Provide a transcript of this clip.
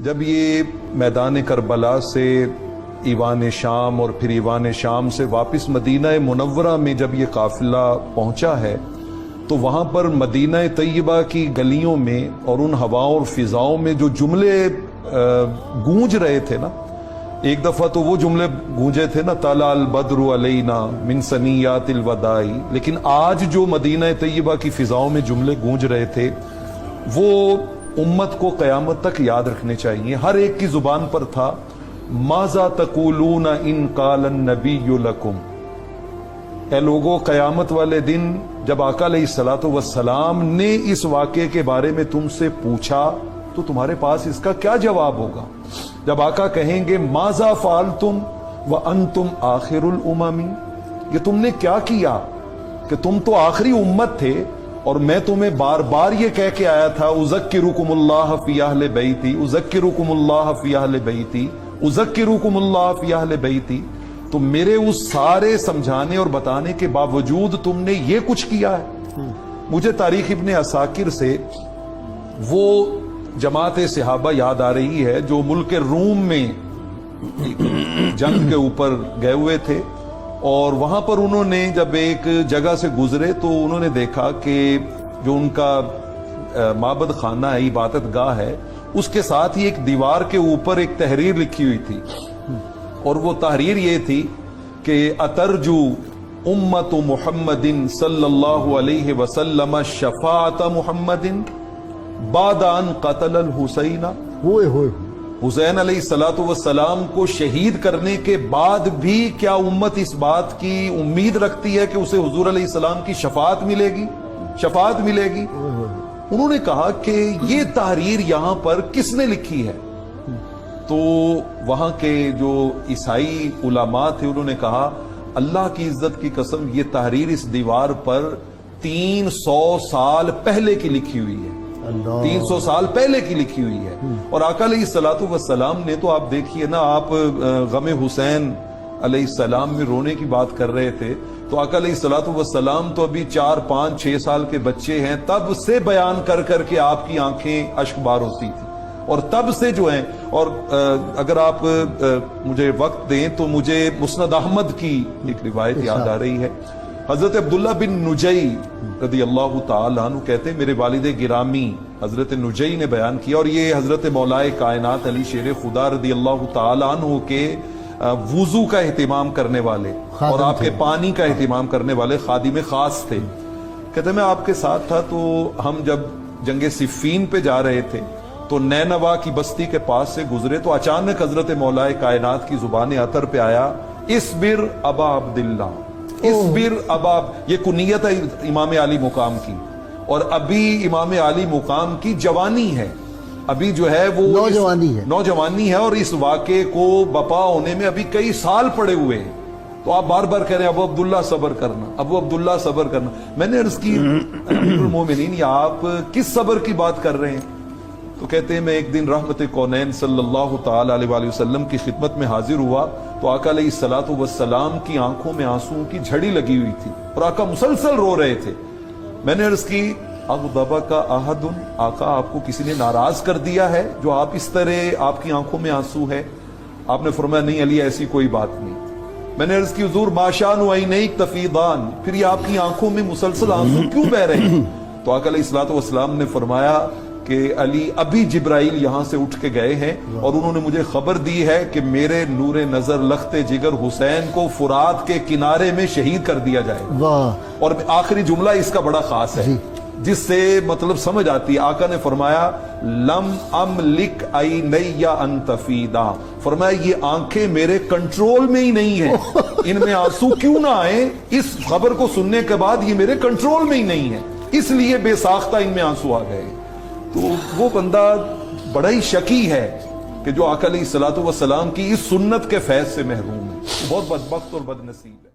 جب یہ میدان کربلا سے ایوان شام اور پھر ایوان شام سے واپس مدینہ منورہ میں جب یہ قافلہ پہنچا ہے تو وہاں پر مدینہ طیبہ کی گلیوں میں اور ان ہواؤں اور فضاؤں میں جو جملے گونج رہے تھے نا، ایک دفعہ تو وہ جملے گونجے تھے نا، طلع البدر علینا من ثنیات الوداع، لیکن آج جو مدینہ طیبہ کی فضاؤں میں جملے گونج رہے تھے وہ امت کو قیامت تک یاد رکھنے چاہیے۔ ہر ایک کی زبان پر تھا، ماذا تقولون ان قال النبی لکم، اے لوگوں قیامت والے دن جب آقا علیہ الصلوۃ والسلام نے اس واقعے کے بارے میں تم سے پوچھا تو تمہارے پاس اس کا کیا جواب ہوگا؟ جب آقا کہیں گے ماذا فعلتم وانتم آخر الامم، یہ تم نے کیا کیا کہ تم تو آخری امت تھے اور میں تمہیں بار بار یہ کہہ کے آیا تھا اذکرکم اللہ فی اہل بیتی، اذکرکم اللہ فی اہل بیتی، اذکرکم اللہ فی اہل بیتی، تو میرے اس سارے سمجھانے اور بتانے کے باوجود تم نے یہ کچھ کیا ہے۔ مجھے تاریخ ابن عساکر سے وہ جماعت صحابہ یاد آ رہی ہے جو ملک روم میں جنگ کے اوپر گئے ہوئے تھے، اور وہاں پر انہوں نے جب ایک جگہ سے گزرے تو انہوں نے دیکھا کہ جو ان کا معبد خانہ ہے، عبادت گاہ ہے، اس کے ساتھ ہی ایک دیوار کے اوپر ایک تحریر لکھی ہوئی تھی، اور وہ تحریر یہ تھی کہ اترجو امت محمد صلی اللہ علیہ وسلم شفاعت محمد بعد ان قتل الحسین، حسین علیہ الصلوۃ والسلام کو شہید کرنے کے بعد بھی کیا امت اس بات کی امید رکھتی ہے کہ اسے حضور علیہ السلام کی شفاعت ملے گی؟ شفاعت ملے گی۔ انہوں نے کہا کہ یہ تحریر یہاں پر کس نے لکھی ہے؟ تو وہاں کے جو عیسائی علماء تھے انہوں نے کہا اللہ کی عزت کی قسم یہ تحریر اس دیوار پر 300 سال پہلے کی لکھی ہوئی ہے، 300 سال پہلے کی لکھی ہوئی ہے۔ اور آقا علیہ الصلوۃ والسلام نے تو آپ دیکھیے نا، آپ غم حسین علیہ السلام میں رونے کی بات کر رہے تھے، تو آقا علیہ الصلوۃ والسلام تو ابھی 4 5 6 سال کے بچے ہیں، تب سے بیان کر کر کے آپ کی آنکھیں اشک بار ہوتی تھی، اور تب سے جو ہیں، اور اگر آپ مجھے وقت دیں تو مجھے مسند احمد کی ایک روایت یاد آ رہی ہے۔ حضرت عبداللہ بن نجی رضی اللہ تعالیٰ عنہ کہتے ہیں میرے والد گرامی حضرت نجی نے بیان کیا، اور یہ حضرت مولا کائنات علی شیر خدا رضی اللہ تعالیٰ عنہ کے وضو کا اہتمام کرنے والے اور آپ کے پانی کا اہتمام کرنے والے خادم خاص تھے۔ کہتے ہیں میں آپ کے ساتھ تھا تو ہم جب جنگ صفین پہ جا رہے تھے تو نینوا کی بستی کے پاس سے گزرے تو اچانک حضرت مولا کائنات کی زبان اطہر پہ آیا اصبر ابا عبداللہ، اصبر ابا، یہ کنیت ہے امام علی مقام کی، اور ابھی امام علی مقام کی جوانی ہے، ابھی جو ہے وہ نوجوانی ہے، اور اس واقعے کو بپا ہونے میں ابھی کئی سال پڑے ہوئے ہیں، تو آپ بار بار کہہ رہے ہیں ابو عبداللہ صبر کرنا، ابو عبداللہ صبر کرنا۔ میں نے عرض کی امیر المومنین یہ آپ کس صبر کی بات کر رہے ہیں؟ تو کہتے ہیں میں ایک دن رحمت کونین صلی اللہ تعالی علیہ وآلہ وسلم کی خدمت میں حاضر ہوا تو آقا علیہ الصلوۃ والسلام کی آنکھوں میں آنسوں کی جھڑی لگی ہوئی تھی اور آقا مسلسل رو رہے تھے۔ میں نے عرض کی اغضبک احد، آقا آپ کو کسی نے ناراض کر دیا ہے جو آپ اس طرح آپ کی آنکھوں میں آنسو ہے؟ آپ نے فرمایا نہیں علی ایسی کوئی بات نہیں۔ میں نے عرض کی حضور ما شان عینیک تفیضان، پھر یہ آپ کی آنکھوں میں مسلسل آنسو کیوں بہ رہے ہیں؟ تو آقا علیہ الصلوۃ والسلام نے فرمایا کہ علی ابھی جبرائیل یہاں سے اٹھ کے گئے ہیں اور انہوں نے مجھے خبر دی ہے کہ میرے نور نظر لخت جگر حسین کو فرات کے کنارے میں شہید کر دیا جائے۔ اور آخری جملہ اس کا بڑا خاص ہے جس سے مطلب سمجھ آتی ہے، آقا نے فرمایا لم املک عینی ان تفیضا، فرمایا یہ آنکھیں میرے کنٹرول میں ہی نہیں ہیں، ان میں آنسو کیوں نہ آئے، اس خبر کو سننے کے بعد یہ میرے کنٹرول میں ہی نہیں ہے، اس لیے بے ساختہ ان میں آنسو آ گئے۔ تو وہ بندہ بڑا ہی شکی ہے کہ جو آقا علیہ الصلوۃ والسلام کی اس سنت کے فیض سے محروم ہے، بہت بدبخت اور بد نصیب ہے۔